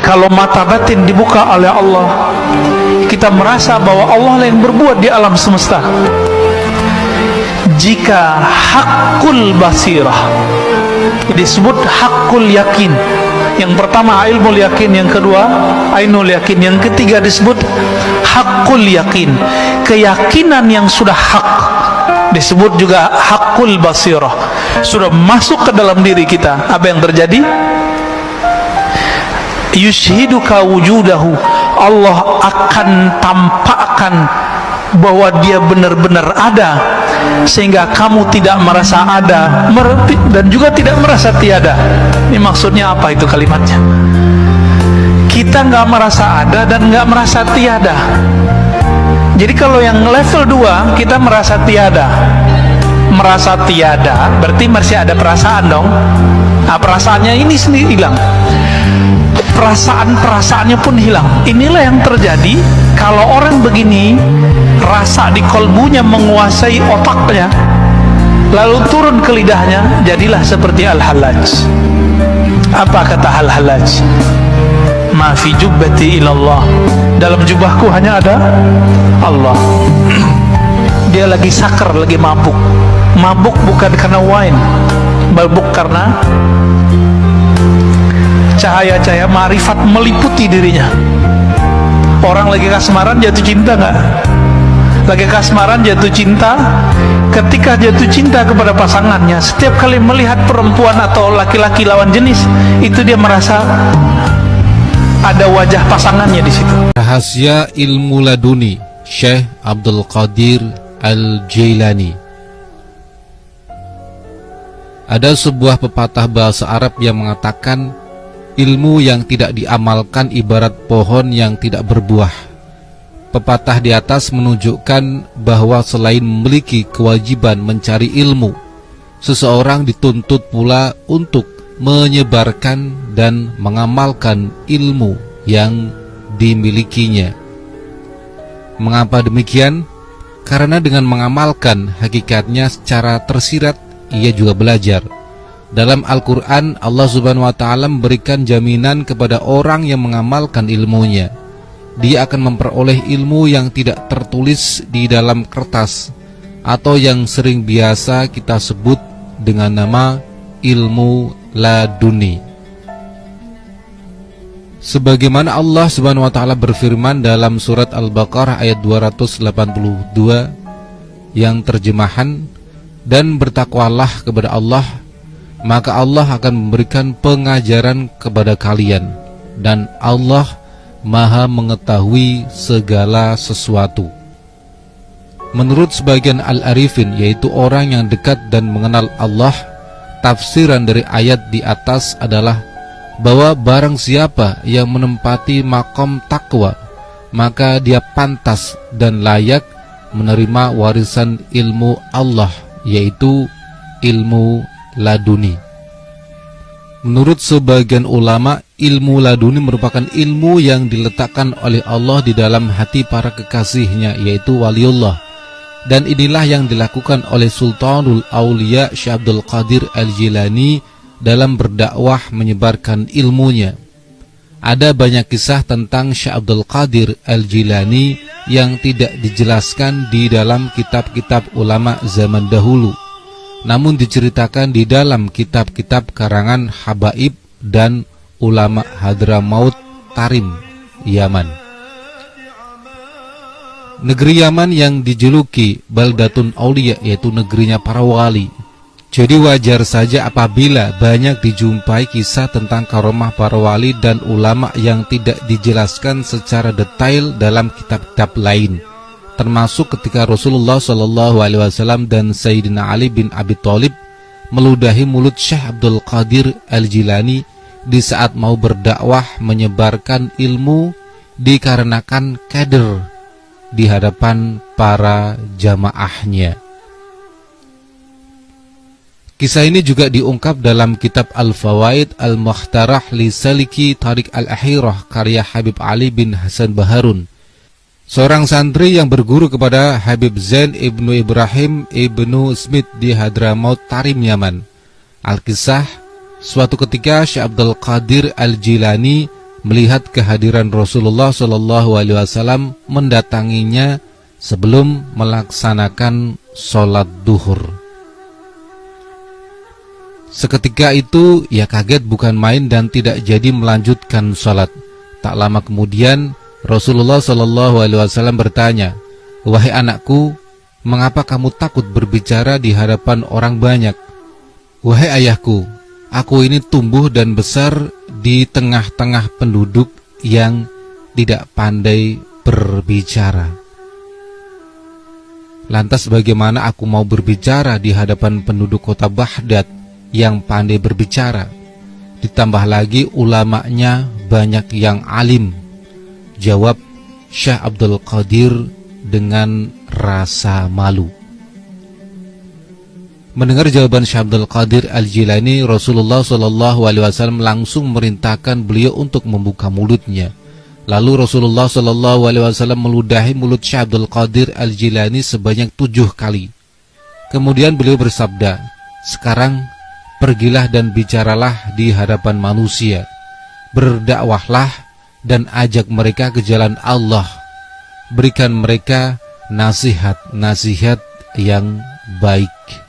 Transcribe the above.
Kalau mata batin dibuka oleh Allah, kita merasa bahwa Allah lah yang berbuat di alam semesta. Jika hakul basirah disebut hakul yakin. Yang pertama ilmu yakin, yang kedua ainul yakin, yang ketiga disebut hakul yakin. Keyakinan yang sudah hak disebut juga hakul basirah. Sudah masuk ke dalam diri kita. Apa yang terjadi? Yushhiduka wujudahu. Allah akan tampakkan bahwa dia benar-benar ada, sehingga kamu tidak merasa ada dan juga tidak merasa tiada. Ini maksudnya apa itu kalimatnya? Kita nggak merasa ada dan nggak merasa tiada. Jadi kalau yang level 2 kita merasa tiada. Merasa tiada berarti masih ada perasaan dong. Nah, perasaannya ini sendiri hilang. Perasaan-perasaannya pun hilang. Inilah yang terjadi kalau orang begini, rasa di kolbunya menguasai otaknya, lalu turun ke lidahnya, jadilah seperti Al-Hallaj. Apa kata Al-Hallaj? Ma fi jubbati ilallah. Dalam jubahku hanya ada Allah. Dia lagi sakar, lagi mabuk. Mabuk bukan karena wine, mabuk karena cahaya-cahaya ma'rifat meliputi dirinya. Orang lagi kasmaran jatuh cinta nggak? Lagi kasmaran jatuh cinta. Ketika jatuh cinta kepada pasangannya, setiap kali melihat perempuan atau laki-laki lawan jenis, itu dia merasa ada wajah pasangannya di situ. Rahasia ilmu laduni Syekh Abdul Qadir Al-Jailani. Ada sebuah pepatah bahasa Arab yang mengatakan, ilmu yang tidak diamalkan ibarat pohon yang tidak berbuah. Pepatah di atas menunjukkan bahwa selain memiliki kewajiban mencari ilmu, seseorang dituntut pula untuk menyebarkan dan mengamalkan ilmu yang dimilikinya. Mengapa demikian? Karena dengan mengamalkan hakikatnya secara tersirat, ia juga belajar. Dalam Al-Quran, Allah Subhanahu wa Ta'ala memberikan jaminan kepada orang yang mengamalkan ilmunya. Dia akan memperoleh ilmu yang tidak tertulis di dalam kertas, atau yang sering biasa kita sebut dengan nama ilmu laduni. Sebagaimana Allah Subhanahu wa Ta'ala berfirman dalam surat Al-Baqarah ayat 282, yang terjemahan, dan bertakwalah kepada Allah, maka Allah akan memberikan pengajaran kepada kalian, dan Allah Maha mengetahui segala sesuatu. Menurut sebagian al-arifin, yaitu orang yang dekat dan mengenal Allah, tafsiran dari ayat di atas adalah bahwa barang siapa yang menempati makom takwa, maka dia pantas dan layak menerima warisan ilmu Allah, yaitu ilmu laduni. Menurut sebagian ulama, ilmu laduni merupakan ilmu yang diletakkan oleh Allah di dalam hati para kekasihnya, yaitu waliullah. Dan inilah yang dilakukan oleh Sultanul Aulia Syekh Abdul Qadir Al-Jilani dalam berdakwah menyebarkan ilmunya. Ada banyak kisah tentang Syekh Abdul Qadir Al-Jilani yang tidak dijelaskan di dalam kitab-kitab ulama zaman dahulu, namun diceritakan di dalam kitab-kitab karangan habaib dan ulama Hadramaut Tarim, Yaman. Negeri Yaman yang dijuluki Baldatun Aulia, yaitu negerinya para wali. Jadi wajar saja apabila banyak dijumpai kisah tentang karomah para wali dan ulama yang tidak dijelaskan secara detail dalam kitab-kitab lain, termasuk ketika Rasulullah SAW dan Sayyidina Ali bin Abi Thalib meludahi mulut Syekh Abdul Qadir Al-Jilani di saat mau berdakwah menyebarkan ilmu dikarenakan kader di hadapan para jamaahnya. Kisah ini juga diungkap dalam kitab Al-Fawaid Al-Mukhtarah li Saliki Tariq Al-Ahirah karya Habib Ali bin Hasan Baharun, seorang santri yang berguru kepada Habib Zain Ibnu Ibrahim Ibnu Smith di Hadramaut Tarim, Yaman. Al-Kisah, suatu ketika Syekh Abdul Qadir Al-Jilani melihat kehadiran Rasulullah Shallallahu Alaihi Wasallam mendatanginya sebelum melaksanakan sholat duhur. Seketika itu ia kaget bukan main dan tidak jadi melanjutkan sholat. Tak lama kemudian Rasulullah Shallallahu Alaihi Wasallam bertanya, "Wahai anakku, mengapa kamu takut berbicara di hadapan orang banyak?" "Wahai ayahku, aku ini tumbuh dan besar di tengah-tengah penduduk yang tidak pandai berbicara. Lantas bagaimana aku mau berbicara di hadapan penduduk kota Baghdad yang pandai berbicara? Ditambah lagi ulamanya banyak yang alim," jawab Syekh Abdul Qadir dengan rasa malu. Mendengar jawaban Syekh Abdul Qadir Al-Jilani, Rasulullah SAW langsung memerintahkan beliau untuk membuka mulutnya. Lalu Rasulullah SAW meludahi mulut Syekh Abdul Qadir Al-Jilani sebanyak 7 kali. Kemudian beliau bersabda, "Sekarang pergilah dan bicaralah di hadapan manusia. Berdakwahlah dan ajak mereka ke jalan Allah. Berikan mereka nasihat-nasihat yang baik."